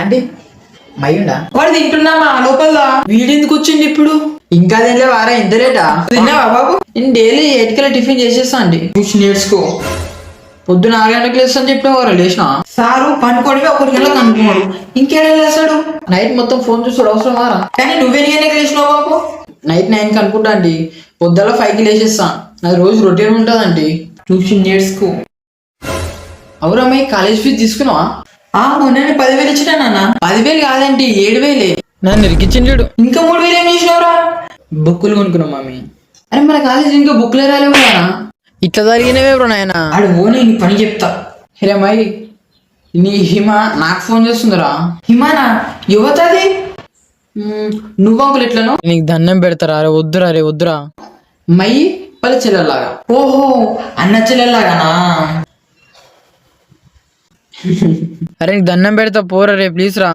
అంటే మయ్యుండా వాడు తింటున్నామా లోపల వీడెందుకు వచ్చింది ఇప్పుడు? ఇంకా తినలే వారా ఇంత లేటా? తిన్నావా బాబు? నేను డైలీ 8 టిఫిన్ చేసేస్తా అండి. చూసి నేర్చుకో. పొద్దున 6 గంటలకు లేస్తా అని చెప్పిన లేచిన సారు పనుకోడివి 1 గంటలకు అనుకున్నాడు, ఇంకేడా లేస్తాడు? నైట్ మొత్తం ఫోన్ చూస్తాడు అవసరం వారా? కానీ నువ్వెన్ని గంటలకు లేచినావు బాబు? నైట్ 9కి అనుకుంటా అండి. పొద్దుల 5కి లేచేస్తా. అది రోజు రొటీన్ ఉంటుందండి. చూసి నేర్చుకో. అవురమ్మాయి కాలేజ్ ఫీజు తీసుకున్నావా? మొన్ననే 10,000 ఇచ్చినా నాన్న. 10,000 కాదండి 7,000. నన్ను ఇరికిచ్చిండు. ఇంకా 3,000 ఏం చేసినావురా? బుక్కులు కొనుక్కున్నాం మమ్మీ. అరే మన కాలేజ్ ఇంకా బుక్లే రాలేవు కదా. ఇట్లా జరిగినవే బ్రో నాయన. ఆడు ఓనే నీ పని చెప్తా. హే అమ్మాయి నీ హిమ నాకు ఫోన్ చేస్తుందిరా. హిమానా యువతది? నువ్వు అంకులు ఎట్లను? నీకు దండం పెడతారా? అరే వద్దురా, అరే వద్దురా. మయ్యి వాళ్ళ చెల్లెల్లాగా. ఓహో అన్న చెల్లెల్లాగానా? అరే నీకు దండం పెడతా పోరా రే ప్లీజ్ రా.